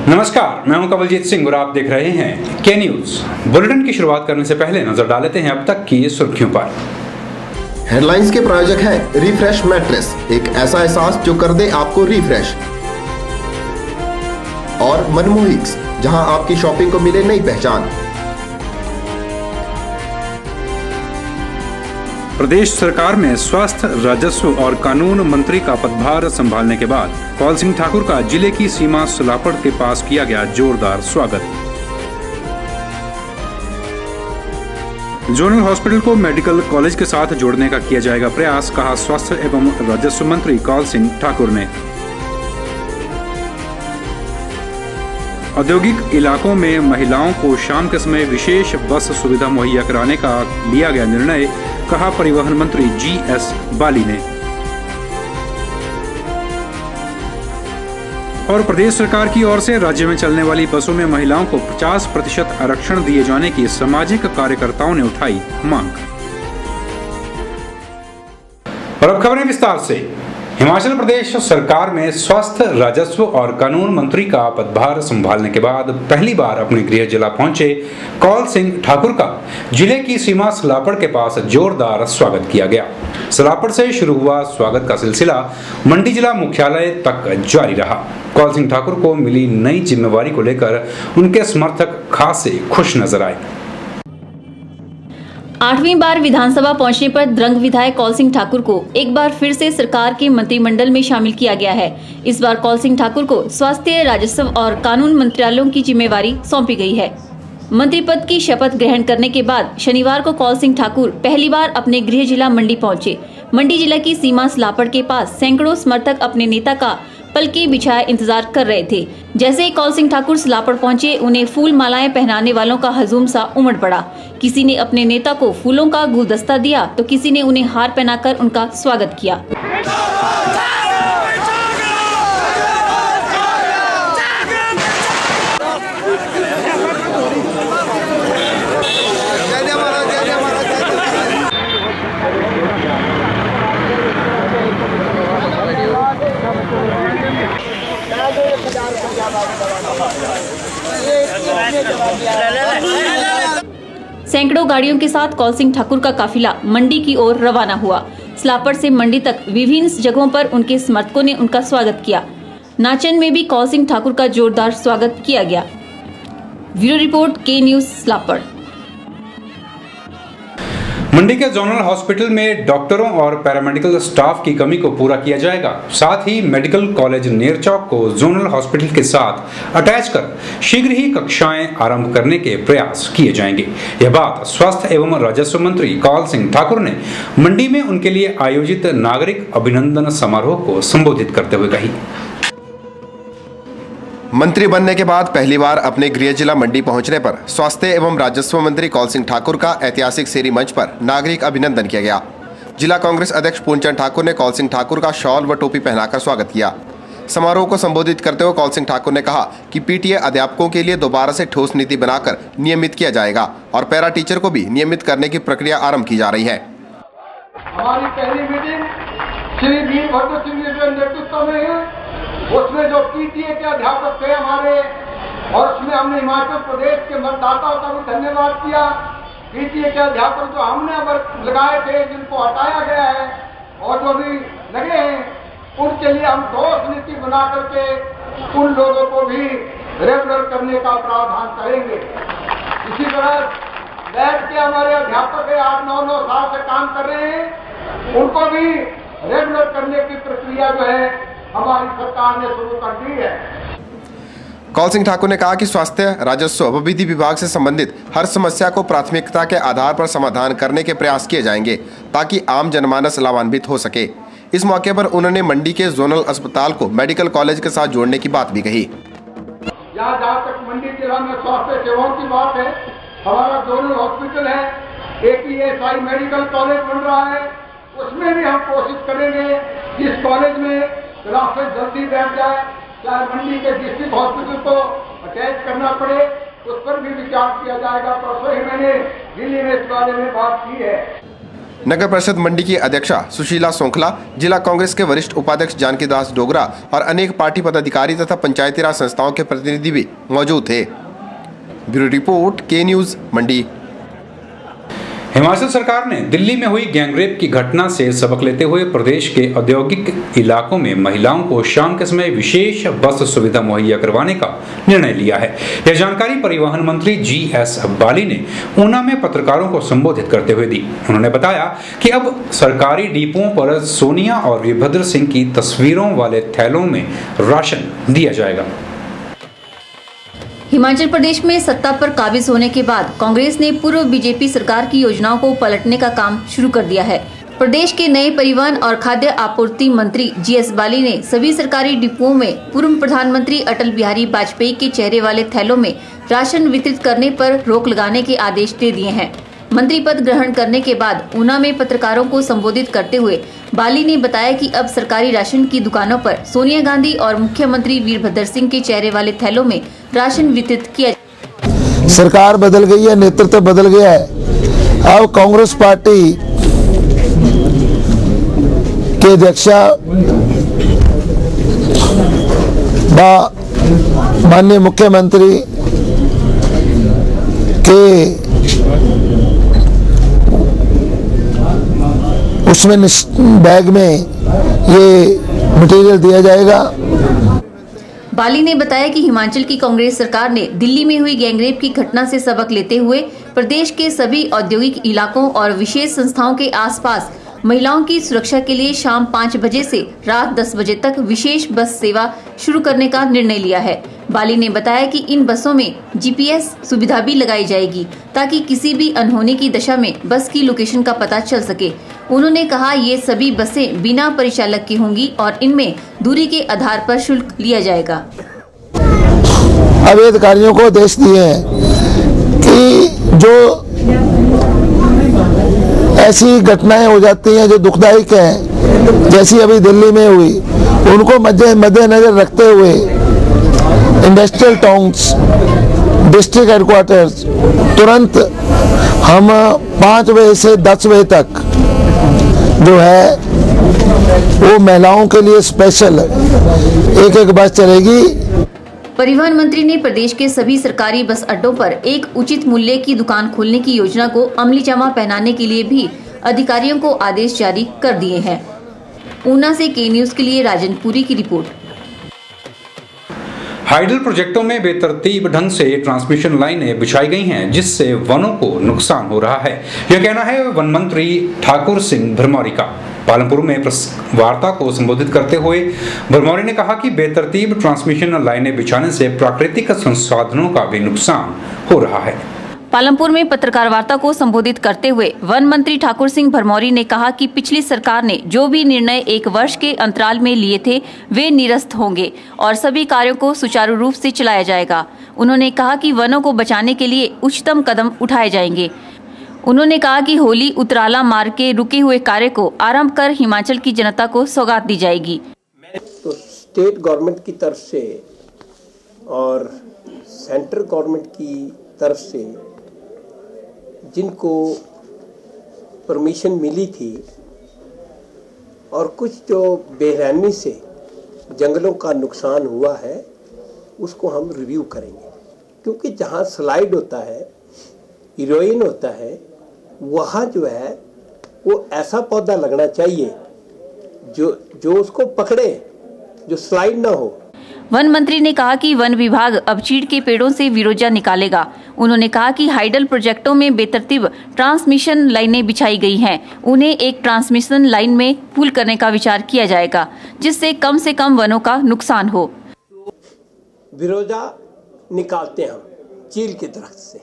नमस्कार, मैं हूं कवलजीत सिंह और आप देख रहे हैं के न्यूज। बुलेटिन की शुरुआत करने से पहले नजर डाल लेते हैं अब तक की सुर्खियों पर। हेडलाइंस के प्रायोजक हैं रिफ्रेश मैट्रेस, एक ऐसा एहसास जो कर दे आपको रिफ्रेश, और मनमोहिक्स, जहां आपकी शॉपिंग को मिले नई पहचान। प्रदेश सरकार में स्वास्थ्य, राजस्व और कानून मंत्री का पदभार संभालने के बाद कौल सिंह ठाकुर का जिले की सीमा सुलापड़ के पास किया गया जोरदार स्वागत। जोनल हॉस्पिटल को मेडिकल कॉलेज के साथ जोड़ने का किया जाएगा प्रयास, कहा स्वास्थ्य एवं राजस्व मंत्री कौल सिंह ठाकुर ने। औद्योगिक इलाकों में महिलाओं को शाम के समय विशेष बस सुविधा मुहैया कराने का लिया गया निर्णय, कहा परिवहन मंत्री GS बाली ने। और प्रदेश सरकार की ओर से राज्य में चलने वाली बसों में महिलाओं को 50% आरक्षण दिए जाने की सामाजिक कार्यकर्ताओं ने उठाई मांग। और अब खबरें विस्तार से। हिमाचल प्रदेश सरकार में स्वास्थ्य, राजस्व और कानून मंत्री का पदभार संभालने के बाद पहली बार अपने गृह जिला पहुंचे कौल सिंह ठाकुर का जिले की सीमा सलापड़ के पास जोरदार स्वागत किया गया। सलापड़ से शुरू हुआ स्वागत का सिलसिला मंडी जिला मुख्यालय तक जारी रहा। कौल सिंह ठाकुर को मिली नई जिम्मेवारी को लेकर उनके समर्थक खासे खुश नजर आए। 8वीं बार विधानसभा पहुंचने पर द्रंग विधायक कौल सिंह ठाकुर को एक बार फिर से सरकार के मंत्रिमंडल में शामिल किया गया है। इस बार कौल सिंह ठाकुर को स्वास्थ्य, राजस्व और कानून मंत्रालयों की जिम्मेवारी सौंपी गई है। मंत्री पद की शपथ ग्रहण करने के बाद शनिवार को कौल सिंह ठाकुर पहली बार अपने गृह जिला मंडी पहुंचे। मंडी जिला की सीमा सलापड़ के पास सैकड़ों समर्थक अपने नेता का पलके बिछाए इंतजार कर रहे थे। जैसे ही कौल सिंह ठाकुर सलापड़ पहुंचे, उन्हें फूल मालाएं पहनाने वालों का हजूम सा उमड़ पड़ा। किसी ने अपने नेता को फूलों का गुलदस्ता दिया तो किसी ने उन्हें हार पहनाकर उनका स्वागत किया। सैकड़ों गाड़ियों के साथ कौल सिंह ठाकुर का काफिला मंडी की ओर रवाना हुआ। सलापड़ से मंडी तक विभिन्न जगहों पर उनके समर्थकों ने उनका स्वागत किया। नाचन में भी कौल सिंह ठाकुर का जोरदार स्वागत किया गया। ब्यूरो रिपोर्ट, के न्यूज, सलापड़। मंडी के जोनल हॉस्पिटल में डॉक्टरों और पैरामेडिकल स्टाफ की कमी को पूरा किया जाएगा। साथ ही मेडिकल कॉलेज नेरचौक को जोनल हॉस्पिटल के साथ अटैच कर शीघ्र ही कक्षाएं आरंभ करने के प्रयास किए जाएंगे। यह बात स्वास्थ्य एवं राजस्व मंत्री कौल सिंह ठाकुर ने मंडी में उनके लिए आयोजित नागरिक अभिनंदन समारोह को संबोधित करते हुए कही। मंत्री बनने के बाद पहली बार अपने गृह जिला मंडी पहुंचने पर स्वास्थ्य एवं राजस्व मंत्री कौल सिंह ठाकुर का ऐतिहासिक सेरी मंच पर नागरिक अभिनंदन किया गया। जिला कांग्रेस अध्यक्ष पूर्णचंद ठाकुर ने कौल सिंह ठाकुर का शॉल व टोपी पहनाकर स्वागत किया। समारोह को संबोधित करते हुए कौल सिंह ठाकुर ने कहा कि PTA अध्यापकों के लिए दोबारा से ठोस नीति बनाकर नियमित किया जाएगा और पैरा टीचर को भी नियमित करने की प्रक्रिया आरम्भ की जा रही है। हमारी पहली मीटिंग श्री वीरभद्र सिंह जी के नेतृत्व में है। उसमें जो PTA के अध्यापक थे हमारे, और उसमें हमने हिमाचल प्रदेश के मतदाताओं का भी धन्यवाद किया। PTA के अध्यापक जो हमने अब लगाए थे, जिनको हटाया गया है और जो भी लगे हैं, उनके लिए हम ठोस नीति बना करके उन लोगों को भी रेगुलर करने का प्रावधान करेंगे। इसी तरह बैठ के हमारे अध्यापक 8-9 साल से काम कर रहे हैं, उनको भी रेगुलर करने की प्रक्रिया जो है हमारी सरकार ने शुरू कर दी है। कौल सिंह ठाकुर ने कहा कि स्वास्थ्य, राजस्व व विधि विभाग से संबंधित हर समस्या को प्राथमिकता के आधार पर समाधान करने के प्रयास किए जाएंगे ताकि आम जनमानस लाभान्वित हो सके। इस मौके पर उन्होंने मंडी के जोनल अस्पताल को मेडिकल कॉलेज के साथ जोड़ने की बात भी कही। जहाँ तक मंडी जिला में स्वास्थ्य सेवाओं की बात है, हमारा जोनल हॉस्पिटल है, APSI मेडिकल कॉलेज बन रहा है, उसमें भी हम कोशिश करेंगे कि इस कॉलेज में क्लासेस जल्दी बैठ जाए। चाहे मंडी के डिस्ट्रिक्ट हॉस्पिटल को अटैच करना पड़े, उस पर भी विचार किया जाएगा। परसों ही मैंने दिल्ली में इस बारे में बात की है। नगर परिषद मंडी की अध्यक्षा सुशीला सोंखला, जिला कांग्रेस के वरिष्ठ उपाध्यक्ष जानकी दास डोगरा और अनेक पार्टी पदाधिकारी तथा पंचायती राज संस्थाओं के प्रतिनिधि भी मौजूद थे। ब्यूरो रिपोर्ट, के न्यूज, मंडी। हिमाचल सरकार ने दिल्ली में हुई गैंगरेप की घटना से सबक लेते हुए प्रदेश के औद्योगिक इलाकों में महिलाओं को शाम के समय विशेष बस सुविधा मुहैया करवाने का निर्णय लिया है। यह जानकारी परिवहन मंत्री GS बाली ने ऊना में पत्रकारों को संबोधित करते हुए दी। उन्होंने बताया कि अब सरकारी डिपोओं पर सोनिया और वीरभद्र सिंह की तस्वीरों वाले थैलों में राशन दिया जाएगा। हिमाचल प्रदेश में सत्ता पर काबिज होने के बाद कांग्रेस ने पूर्व बीजेपी सरकार की योजनाओं को पलटने का काम शुरू कर दिया है। प्रदेश के नए परिवहन और खाद्य आपूर्ति मंत्री GS बाली ने सभी सरकारी डिपुओं में पूर्व प्रधानमंत्री अटल बिहारी वाजपेयी के चेहरे वाले थैलों में राशन वितरित करने पर रोक लगाने के आदेश दे दिए हैं। मंत्री पद ग्रहण करने के बाद ऊना में पत्रकारों को संबोधित करते हुए बाली ने बताया कि अब सरकारी राशन की दुकानों पर सोनिया गांधी और मुख्यमंत्री वीरभद्र सिंह के चेहरे वाले थैलों में राशन वितरित किया। सरकार बदल गई है, नेतृत्व बदल गया है। अब कांग्रेस पार्टी के अध्यक्षा माननीय मुख्यमंत्री के उसमें बैग में ये मटेरियल दिया जाएगा। बाली ने बताया कि हिमाचल की कांग्रेस सरकार ने दिल्ली में हुई गैंगरेप की घटना से सबक लेते हुए प्रदेश के सभी औद्योगिक इलाकों और विशेष संस्थाओं के आसपास महिलाओं की सुरक्षा के लिए शाम 5 बजे से रात 10 बजे तक विशेष बस सेवा शुरू करने का निर्णय लिया है। बाली ने बताया कि इन बसों में GPS सुविधा भी लगाई जाएगी ताकि किसी भी अनहोनी की दशा में बस की लोकेशन का पता चल सके। उन्होंने कहा ये सभी बसें बिना परिचालक की होंगी और इनमें दूरी के आधार पर शुल्क लिया जाएगा। अवैध कार्यों को आदेश दिए हैं कि जो ऐसी घटनाएं हो जाती हैं जो दुखदायक हैं, जैसी अभी दिल्ली में हुई, उनको मद्देनजर रखते हुए इंडस्ट्रियल टाउन्स, डिस्ट्रिक्ट हेडक्वार्टर्स तुरंत हम 5 बजे से 10 बजे तक जो है वो महिलाओं के लिए स्पेशल एक बस चलेगी। परिवहन मंत्री ने प्रदेश के सभी सरकारी बस अड्डों पर एक उचित मूल्य की दुकान खोलने की योजना को अमलीजामा पहनाने के लिए भी अधिकारियों को आदेश जारी कर दिए हैं। ऊना से के न्यूज के लिए राजन पुरी की रिपोर्ट। हाइडल प्रोजेक्टों में बेतरतीब ढंग से ट्रांसमिशन लाइनें बिछाई गई हैं, जिससे वनों को नुकसान हो रहा है। यह कहना है वन मंत्री ठाकुर सिंह भरमौरी का। पालमपुर में प्रेस वार्ता को संबोधित करते हुए भरमौरी ने कहा कि बेतरतीब ट्रांसमिशन लाइनें बिछाने से प्राकृतिक संसाधनों का भी नुकसान हो रहा है। पालमपुर में पत्रकार वार्ता को संबोधित करते हुए वन मंत्री ठाकुर सिंह भरमौरी ने कहा कि पिछली सरकार ने जो भी निर्णय 1 वर्ष के अंतराल में लिए थे वे निरस्त होंगे और सभी कार्यों को सुचारू रूप से चलाया जाएगा। उन्होंने कहा कि वनों को बचाने के लिए उच्चतम कदम उठाए जाएंगे। उन्होंने कहा कि होली उतराला मार्ग के रुके हुए कार्य को आरंभ कर हिमाचल की जनता को सौगात दी जाएगी। तो स्टेट गवर्नमेंट की तरफ से और सेंट्रल गवर्नमेंट की तरफ से जिनको परमिशन मिली थी और कुछ जो बेरहमी से जंगलों का नुकसान हुआ है उसको हम रिव्यू करेंगे, क्योंकि जहाँ स्लाइड होता है, हीरोइन होता है, वहाँ जो है वो ऐसा पौधा लगना चाहिए जो उसको पकड़े, जो स्लाइड ना हो। वन मंत्री ने कहा कि वन विभाग अब चीड़ के पेड़ों से विरोजा निकालेगा। उन्होंने कहा कि हाइडल प्रोजेक्टों में बेतरतीब ट्रांसमिशन लाइनें बिछाई गई हैं, उन्हें एक ट्रांसमिशन लाइन में पूल करने का विचार किया जाएगा, जिससे कम से कम वनों का नुकसान हो। विरोजा निकालते हम चीड़ के दरख्त से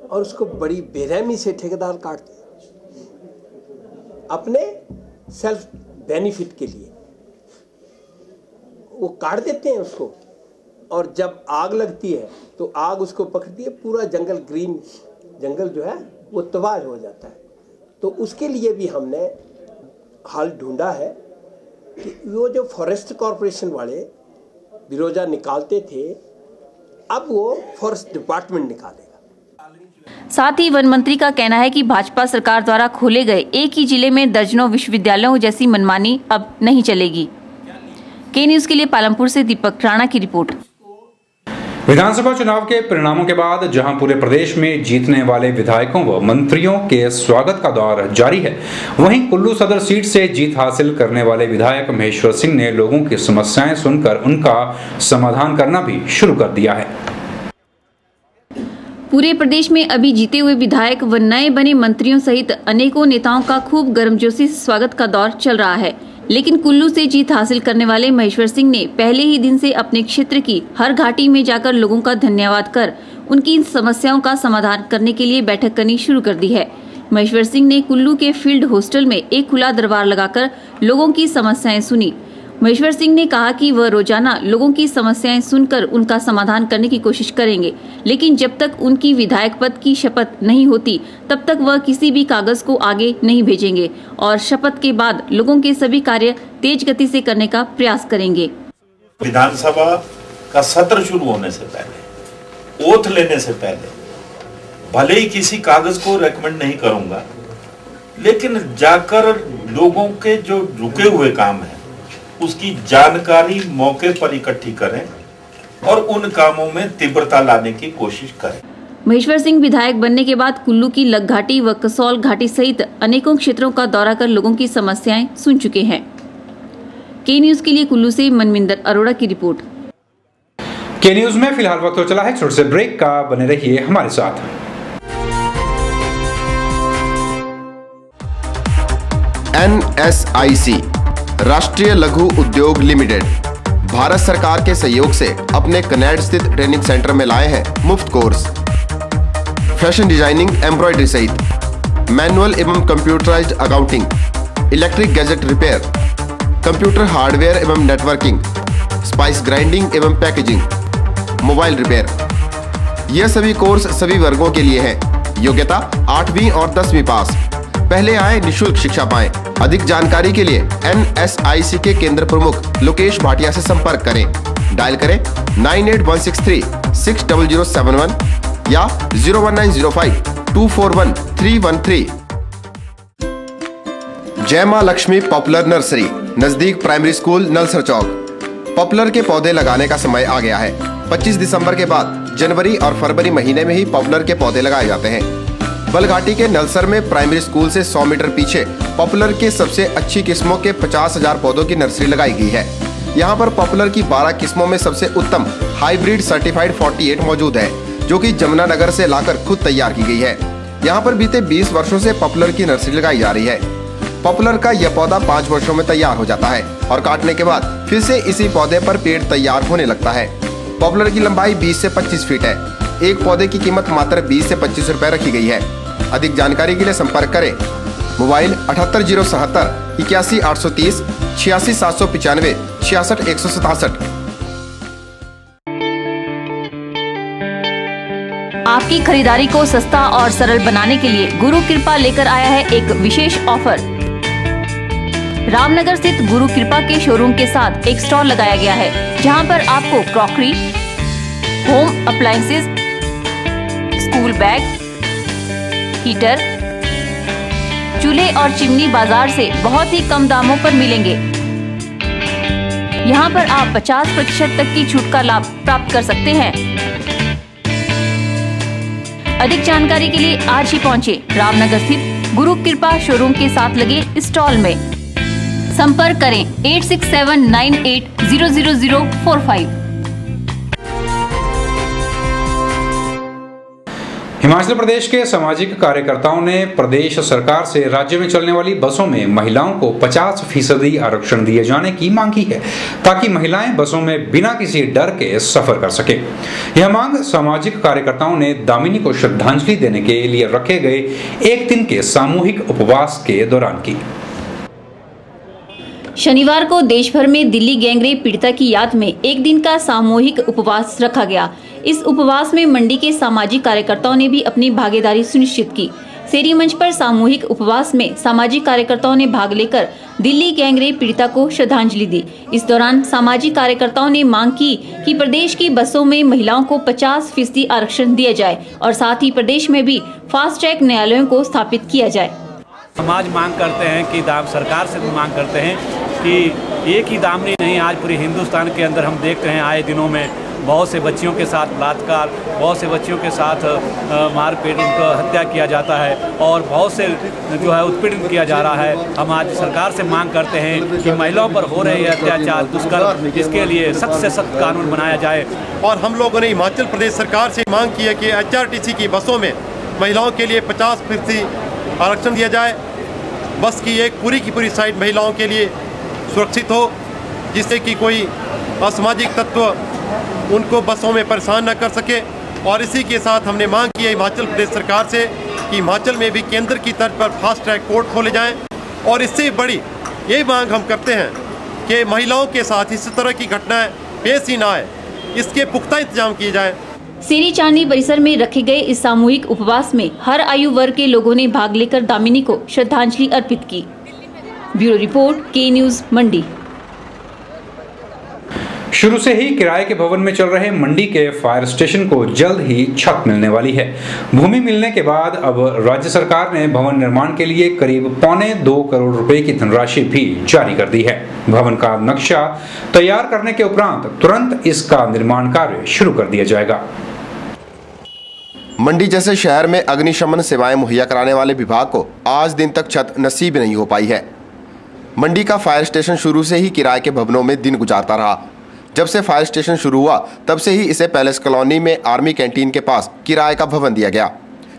और उसको बड़ी बेरहमी से ठेकेदार काटते अपने सेल्फ बेनिफिट के लिए, वो काट देते हैं उसको, और जब आग लगती है तो आग उसको पकड़ती है, पूरा जंगल, ग्रीन जंगल जो है वो तबाह हो जाता है। तो उसके लिए भी हमने हल ढूंढा है कि वो जो फॉरेस्ट कॉरपोरेशन वाले बिरोजा निकालते थे, अब वो फॉरेस्ट डिपार्टमेंट निकालेगा। साथ ही वन मंत्री का कहना है कि भाजपा सरकार द्वारा खोले गए एक ही जिले में दर्जनों विश्वविद्यालयों जैसी मनमानी अब नहीं चलेगी। के न्यूज के लिए पालमपुर से दीपक राणा की रिपोर्ट। विधानसभा चुनाव के परिणामों के बाद जहां पूरे प्रदेश में जीतने वाले विधायकों व मंत्रियों के स्वागत का दौर जारी है, वहीं कुल्लू सदर सीट से जीत हासिल करने वाले विधायक महेश्वर सिंह ने लोगों की समस्याएं सुनकर उनका समाधान करना भी शुरू कर दिया है। पूरे प्रदेश में अभी जीते हुए विधायक व नए बने मंत्रियों सहित अनेकों नेताओं का खूब गर्मजोशी से स्वागत का दौर चल रहा है, लेकिन कुल्लू से जीत हासिल करने वाले महेश्वर सिंह ने पहले ही दिन से अपने क्षेत्र की हर घाटी में जाकर लोगों का धन्यवाद कर उनकी समस्याओं का समाधान करने के लिए बैठक करनी शुरू कर दी है। महेश्वर सिंह ने कुल्लू के फील्ड हॉस्टल में एक खुला दरबार लगाकर लोगों की समस्याएं सुनी। महेश्वर सिंह ने कहा कि वह रोजाना लोगों की समस्याएं सुनकर उनका समाधान करने की कोशिश करेंगे, लेकिन जब तक उनकी विधायक पद की शपथ नहीं होती तब तक वह किसी भी कागज को आगे नहीं भेजेंगे और शपथ के बाद लोगों के सभी कार्य तेज गति से करने का प्रयास करेंगे। विधानसभा का सत्र शुरू होने से पहले, ओथ लेने से पहले, भले ही किसी कागज को रेकमेंड नहीं करूंगा, लेकिन जाकर लोगों के जो रुके हुए काम है उसकी जानकारी मौके पर इकट्ठी करें और उन कामों में तीव्रता लाने की कोशिश करें। महेश्वर सिंह विधायक बनने के बाद कुल्लू की लग घाटी व कसौल घाटी सहित अनेकों क्षेत्रों का दौरा कर लोगों की समस्याएं सुन चुके हैं। के न्यूज के लिए कुल्लू से मनविंदर अरोड़ा की रिपोर्ट। के न्यूज में फिलहाल वक्त हो चला है छोटे से ब्रेक का, बने रहिए हमारे साथ। NSIC राष्ट्रीय लघु उद्योग लिमिटेड भारत सरकार के सहयोग से अपने कनेड स्थित ट्रेनिंग सेंटर में लाए हैं मुफ्त कोर्स फैशन डिजाइनिंग, एम्ब्रॉयडरी सहित मैनुअल एवं computerised accounting, electric gadget repair, computer hardware एवं नेटवर्किंग, स्पाइस ग्राइंडिंग एवं पैकेजिंग, मोबाइल रिपेयर। यह सभी कोर्स सभी वर्गों के लिए हैं। योग्यता 8वीं और 10वीं पास। पहले आए निशुल्क शिक्षा पाएं। अधिक जानकारी के लिए NSIC के केंद्र प्रमुख लोकेश भाटिया से संपर्क करें। डायल करें 9816360071 या 01905241313। जय मां लक्ष्मी पॉपुलर नर्सरी नजदीक प्राइमरी स्कूल नलसर चौक। पॉपुलर के पौधे लगाने का समय आ गया है। 25 दिसंबर के बाद जनवरी और फरवरी महीने में ही पॉपुलर के पौधे लगाए जाते हैं। बलघाटी के नलसर में प्राइमरी स्कूल से 100 मीटर पीछे पॉपुलर के सबसे अच्छी किस्मों के 50,000 पौधों की नर्सरी लगाई गई है। यहाँ पर पॉपुलर की 12 किस्मों में सबसे उत्तम हाइब्रिड सर्टिफाइड 48 मौजूद है, जो कि जमुनानगर से लाकर खुद तैयार की गई है। यहाँ पर बीते 20 वर्षों से पॉपुलर की नर्सरी लगाई जा रही है। पॉपुलर का यह पौधा 5 वर्षों में तैयार हो जाता है और काटने के बाद फिर से इसी पौधे पर पेड़ तैयार होने लगता है। पॉपुलर की लंबाई 20 से 25 फीट है। एक पौधे की कीमत मात्र 20 से 25 रुपए रखी गई है। अधिक जानकारी के लिए संपर्क करें। मोबाइल 78077 81830 86795 66167। आपकी खरीदारी को सस्ता और सरल बनाने के लिए गुरु कृपा लेकर आया है एक विशेष ऑफर। रामनगर स्थित गुरु कृपा के शोरूम के साथ एक स्टॉल लगाया गया है, जहां पर आपको crockery, home appliances, school bag, heater, चूल्हे और चिमनी बाजार से बहुत ही कम दामों पर मिलेंगे। यहाँ पर आप 50% तक की छूट का लाभ प्राप्त कर सकते हैं। अधिक जानकारी के लिए आज ही पहुँचे रामनगर स्थित गुरु कृपा शोरूम के साथ लगे स्टॉल में। संपर्क करें 8679800045। हिमाचल प्रदेश के सामाजिक कार्यकर्ताओं ने प्रदेश सरकार से राज्य में चलने वाली बसों में महिलाओं को 50% आरक्षण दिए जाने की मांग की है, ताकि महिलाएं बसों में बिना किसी डर के सफर कर सके। यह मांग सामाजिक कार्यकर्ताओं ने दामिनी को श्रद्धांजलि देने के लिए रखे गए एक दिन के सामूहिक उपवास के दौरान की। शनिवार को देश भर में दिल्ली गैंगरेप पीड़िता की याद में एक दिन का सामूहिक उपवास रखा गया। इस उपवास में मंडी के सामाजिक कार्यकर्ताओं ने भी अपनी भागीदारी सुनिश्चित की। सेरी मंच पर सामूहिक उपवास में सामाजिक कार्यकर्ताओं ने भाग लेकर दिल्ली गैंगरेप पीड़िता को श्रद्धांजलि दी। इस दौरान सामाजिक कार्यकर्ताओं ने मांग की कि प्रदेश की बसों में महिलाओं को 50% आरक्षण दिया जाए और साथ ही प्रदेश में भी फास्ट ट्रैक न्यायालयों को स्थापित किया जाए। समाज मांग करते हैं कि सरकार से मांग करते हैं कि एक ही दामनी नहीं, आज पूरे हिंदुस्तान के अंदर हम देख रहे हैं आए दिनों में बहुत से बच्चियों के साथ बलात्कार, बहुत से बच्चियों के साथ मारपीट, उनका हत्या किया जाता है और बहुत से जो है उत्पीड़न किया जा रहा है। हम आज सरकार से मांग करते हैं कि महिलाओं पर हो रहे अत्याचार, दुष्कर्म, इसके लिए सख्त से सख्त कानून बनाया जाए। और हम लोगों ने हिमाचल प्रदेश सरकार से मांग की है कि HRTC की बसों में महिलाओं के लिए 50% आरक्षण दिया जाए। बस की एक पूरी की पूरी साइड महिलाओं के लिए सुरक्षित हो, जिससे कि कोई असामाजिक तत्व उनको बसों में परेशान न कर सके। और इसी के साथ हमने मांग की है हिमाचल प्रदेश सरकार से कि हिमाचल में भी केंद्र की तर्ज पर फास्ट ट्रैक कोर्ट खोले जाएं। और इससे बड़ी ये मांग हम करते हैं कि महिलाओं के साथ इस तरह की घटनाएं पेश ही ना आए, इसके पुख्ता इंतजाम किए जाएं। सेरी चांदनी परिसर में रखे गए इस सामूहिक उपवास में हर आयु वर्ग के लोगों ने भाग लेकर दामिनी को श्रद्धांजलि अर्पित की। ब्यूरो रिपोर्ट, के न्यूज, मंडी। शुरू से ही किराए के भवन में चल रहे मंडी के फायर स्टेशन को जल्द ही छत मिलने वाली है। भूमि मिलने के बाद अब राज्य सरकार ने भवन निर्माण के लिए करीब 2.25 करोड़ रुपए की धनराशि भी जारी कर दी है। भवन का नक्शा तैयार करने के उपरांत तुरंत इसका निर्माण कार्य शुरू कर दिया जाएगा। मंडी जैसे शहर में अग्निशमन सेवाएं मुहैया कराने वाले विभाग को आज दिन तक छत नसीब नहीं हो पाई है। मंडी का फायर स्टेशन शुरू से ही किराए के भवनों में दिन गुजारता रहा। जब से फायर स्टेशन शुरू हुआ तब से ही इसे पैलेस कॉलोनी में आर्मी कैंटीन के पास किराए का भवन दिया गया।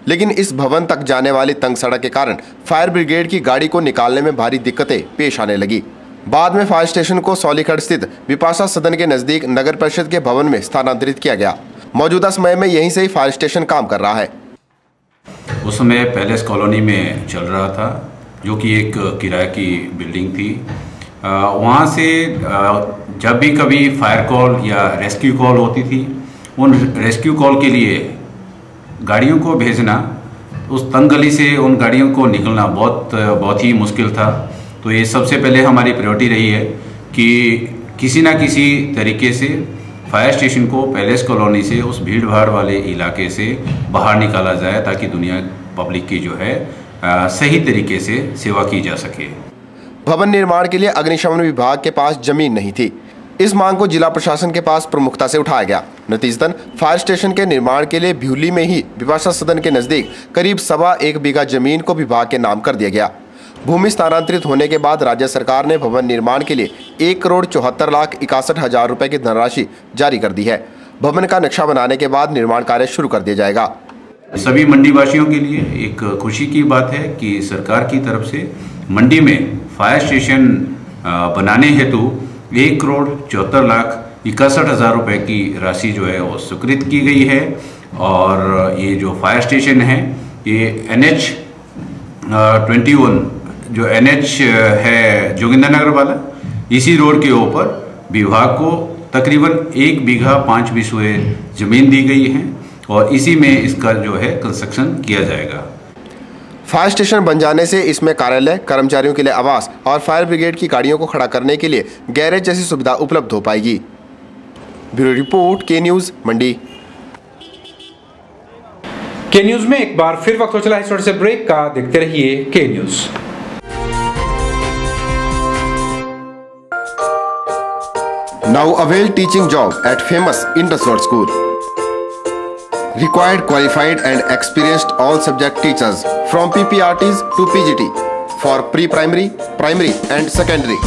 लेकिन इस भवन तक जाने वाली तंग सड़क के कारण फायर ब्रिगेड की गाड़ी को निकालने में भारी दिक्कतें पेश आने लगी। बाद में फायर स्टेशन को सौलीखड़ स्थित विपाशा सदन के नजदीक नगर परिषद के भवन में स्थानांतरित किया गया। मौजूदा समय में यहीं से ही फायर स्टेशन काम कर रहा है। उस समय पैलेस कॉलोनी में चल रहा था, जो कि एक किराए की बिल्डिंग थी। वहाँ से जब भी कभी फायर कॉल या रेस्क्यू कॉल होती थी, उन रेस्क्यू कॉल के लिए गाड़ियों को भेजना, उस तंग गली से उन गाड़ियों को निकलना बहुत ही मुश्किल था। तो ये सबसे पहले हमारी प्रायोरिटी रही है कि किसी ना किसी तरीके से फायर स्टेशन को पैलेस कॉलोनी से, उस भीड़ भाड़ वाले इलाके से बाहर निकाला जाए, ताकि दुनिया पब्लिक की जो है सही तरीके से सेवा की जा सके। भवन निर्माण के लिए अग्निशमन विभाग के पास जमीन नहीं थी। इस मांग को जिला प्रशासन के पास प्रमुखता से उठाया गया। नतीजतन फायर स्टेशन के निर्माण के लिए भ्यूली में ही विपाशा सदन के नजदीक करीब 1.25 बीघा जमीन को विभाग के नाम कर दिया गया। भूमि स्थानांतरित होने के बाद राज्य सरकार ने भवन निर्माण के लिए 1,74,61,000 रुपए की धनराशि जारी कर दी है। भवन का नक्शा बनाने के बाद निर्माण कार्य शुरू कर दिया जाएगा। सभी मंडी वासियों के लिए एक खुशी की बात है कि सरकार की तरफ से मंडी में फायर स्टेशन बनाने हेतु 1,74,61,000 रुपए की राशि जो है वो स्वीकृत की गई है। और ये जो फायर स्टेशन है, ये NH-21 जो NH है जोगिंदरनगर वाला, इसी रोड के ऊपर विभाग को तकरीबन 1 बीघा 5 बिस्वे जमीन दी गई है और इसी में इसका जो है कंस्ट्रक्शन किया जाएगा। फायर स्टेशन बन जाने से इसमें कार्यालय, कर्मचारियों के लिए आवास और फायर ब्रिगेड की गाड़ियों को खड़ा करने के लिए गैरेज जैसी सुविधा उपलब्ध हो पाएगी। ब्यूरो रिपोर्ट, के न्यूज, मंडी। के न्यूज में एक बार फिर वक्त हो चला है छोटे से ब्रेक का। देखते रहिए के news. Now avail teaching job at famous Indus Road School. Required qualified and experienced all subject teachers from PPRTs to PGT for pre-primary, primary and secondary.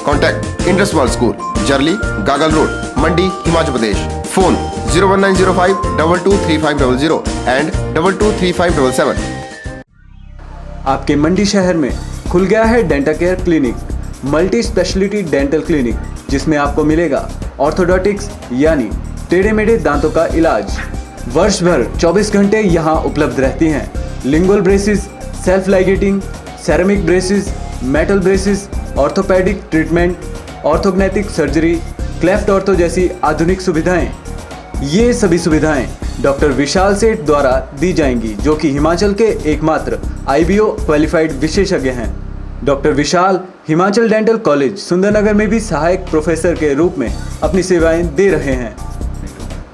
Contact Indus Road School, Jarli, Gagal Road, Mandi, Himachal Pradesh. Phone 01905 223500 and 223577. आपके मंडी शहर में खुल गया है dental care clinic, multi speciality dental clinic, जिसमें आपको मिलेगा orthodontics यानी टेढ़े मेढ़े दांतों का इलाज। वर्ष भर 24 घंटे यहाँ उपलब्ध रहती हैं। Lingual braces, self ligating, ceramic braces, metal braces, orthopaedic treatment, orthognathic surgery, cleft ortho जैसी आधुनिक सुविधाएं ये सभी सुविधाएं डॉक्टर विशाल सेठ द्वारा दी जाएंगी, जो कि हिमाचल के एकमात्र IBO क्वालिफाइड विशेषज्ञ हैं। डॉक्टर विशाल हिमाचल डेंटल कॉलेज सुंदरनगर में भी सहायक प्रोफेसर के रूप में अपनी सेवाएं दे रहे हैं।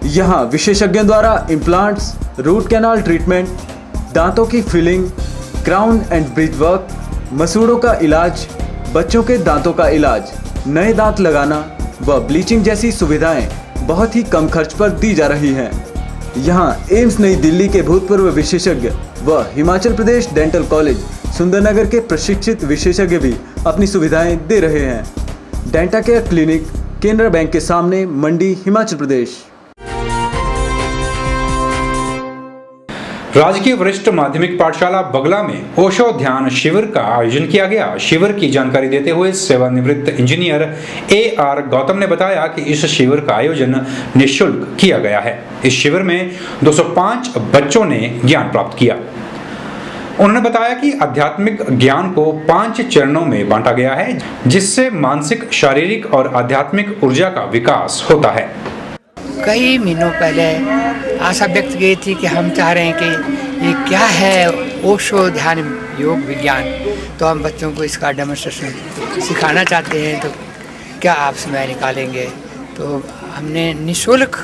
यहाँ विशेषज्ञों द्वारा इम्प्लांट्स, रूट कैनाल ट्रीटमेंट, दांतों की filling, crown and bridge work, मसूड़ों का इलाज, बच्चों के दांतों का इलाज, नए दांत लगाना व ब्लीचिंग जैसी सुविधाएं बहुत ही कम खर्च पर दी जा रही हैं। यहाँ एम्स नई दिल्ली के भूतपूर्व विशेषज्ञ व हिमाचल प्रदेश डेंटल कॉलेज सुंदरनगर के प्रशिक्षित विशेषज्ञ भी अपनी सुविधाएं दे रहे हैं। Denta care clinic, Canara bank के सामने, मंडी, हिमाचल प्रदेश। राजकीय वरिष्ठ माध्यमिक पाठशाला बगला में ओशो ध्यान शिविर का आयोजन किया गया। शिविर की जानकारी देते हुए सेवानिवृत्त इंजीनियर AR गौतम ने बताया कि इस शिविर का आयोजन निःशुल्क किया गया है। इस शिविर में 205 बच्चों ने ज्ञान प्राप्त किया। उन्होंने बताया कि आध्यात्मिक ज्ञान को 5 चरणों में बांटा गया है, जिससे मानसिक, शारीरिक और आध्यात्मिक ऊर्जा का विकास होता है। कई महीनों पहले आशा व्यक्त की थी कि हम चाह रहे हैं कि ये क्या है ओशो ध्यान योग विज्ञान, तो हम बच्चों को इसका डेमोन्स्ट्रेशन सिखाना चाहते हैं, तो क्या आप समय निकालेंगे। तो हमने निःशुल्क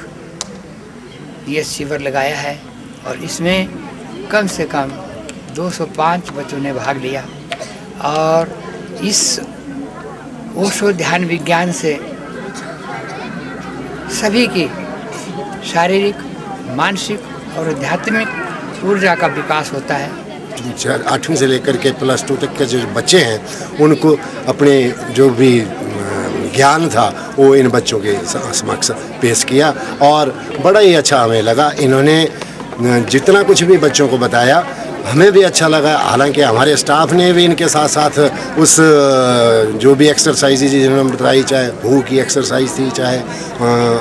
ये शिविर लगाया है और इसमें कम से कम 205 बच्चों ने भाग लिया और इस ओशो ध्यान विज्ञान से सभी की शारीरिक, मानसिक और आध्यात्मिक ऊर्जा का विकास होता है। 8वीं से लेकर के +2 तक के जो बच्चे हैं उनको अपने जो भी ज्ञान था वो इन बच्चों के समक्ष पेश किया और बड़ा ही अच्छा हमें लगा। इन्होंने जितना कुछ भी बच्चों को बताया हमें भी अच्छा लगा। हालांकि हमारे स्टाफ ने भी इनके साथ साथ उस जो भी एक्सरसाइज जिन्होंने बताई, चाहे भू की एक्सरसाइज थी, चाहे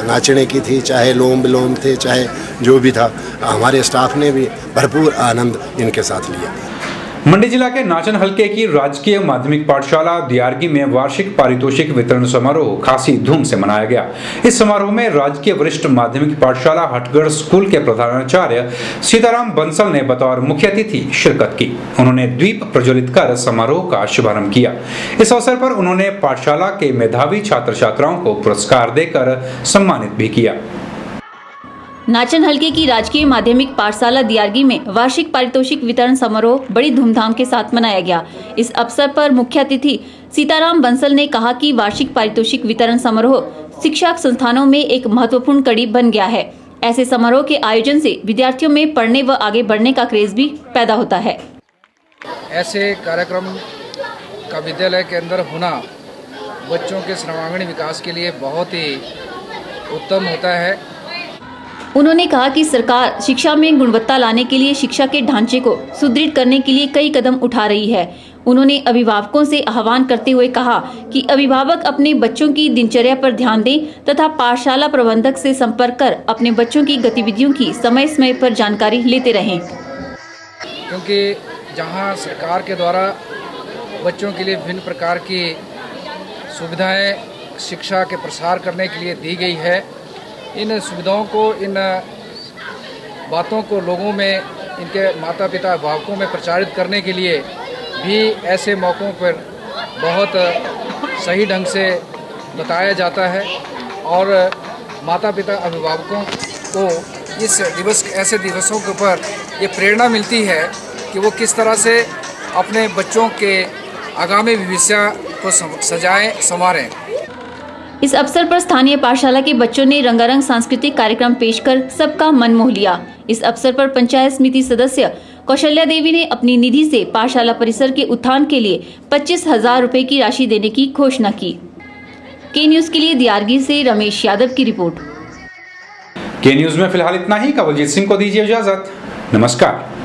नाचने की थी, चाहे लोम विलोम थे, चाहे जो भी था, हमारे स्टाफ ने भी भरपूर आनंद इनके साथ लिया। मंडी जिला के नाचन हलके की राजकीय माध्यमिक पाठशाला दियारगी में वार्षिक पारितोषिक वितरण समारोह खासी धूम से मनाया गया। इस समारोह में राजकीय वरिष्ठ माध्यमिक पाठशाला हटगढ़ स्कूल के प्रधानाचार्य सीताराम बंसल ने बतौर मुख्य अतिथि शिरकत की। उन्होंने दीप प्रज्वलित कर समारोह का शुभारंभ किया। इस अवसर पर उन्होंने पाठशाला के मेधावी छात्र छात्राओं को पुरस्कार देकर सम्मानित भी किया। नाचन हलके की राजकीय माध्यमिक पाठशाला दियारगी में वार्षिक पारितोषिक वितरण समारोह बड़ी धूमधाम के साथ मनाया गया। इस अवसर पर मुख्य अतिथि सीताराम बंसल ने कहा कि वार्षिक पारितोषिक वितरण समारोह शिक्षा संस्थानों में एक महत्वपूर्ण कड़ी बन गया है। ऐसे समारोह के आयोजन से विद्यार्थियों में पढ़ने व आगे बढ़ने का क्रेज भी पैदा होता है। ऐसे कार्यक्रम का विद्यालय के अंदर होना बच्चों के सर्वांगीण विकास के लिए बहुत ही उत्तम होता है। उन्होंने कहा कि सरकार शिक्षा में गुणवत्ता लाने के लिए शिक्षा के ढांचे को सुदृढ़ करने के लिए कई कदम उठा रही है। उन्होंने अभिभावकों से आह्वान करते हुए कहा कि अभिभावक अपने बच्चों की दिनचर्या पर ध्यान दें तथा पाठशाला प्रबंधक से संपर्क कर अपने बच्चों की गतिविधियों की समय समय पर जानकारी लेते रहें। क्योंकि जहां सरकार के द्वारा बच्चों के लिए विभिन्न प्रकार की सुविधाएं शिक्षा के प्रसार करने के लिए दी गई है, इन सुविधाओं को, इन बातों को लोगों में, इनके माता पिता अभिभावकों में प्रचारित करने के लिए भी ऐसे मौक़ों पर बहुत सही ढंग से बताया जाता है और माता पिता अभिभावकों को इस दिवस, ऐसे दिवसों के ऊपर ये प्रेरणा मिलती है कि वो किस तरह से अपने बच्चों के आगामी भविष्य को सजाएं, संवारें। इस अवसर पर स्थानीय पाठशाला के बच्चों ने रंगारंग सांस्कृतिक कार्यक्रम पेश कर सबका मन मोह लिया। इस अवसर पर पंचायत समिति सदस्य कौशल्या देवी ने अपनी निधि से पाठशाला परिसर के उत्थान के लिए 25,000 रुपए की राशि देने की घोषणा की। के न्यूज के लिए दियारगी से रमेश यादव की रिपोर्ट। के न्यूज में फिलहाल इतना ही। कवलजीत सिंह को दीजिए इजाजत। नमस्कार।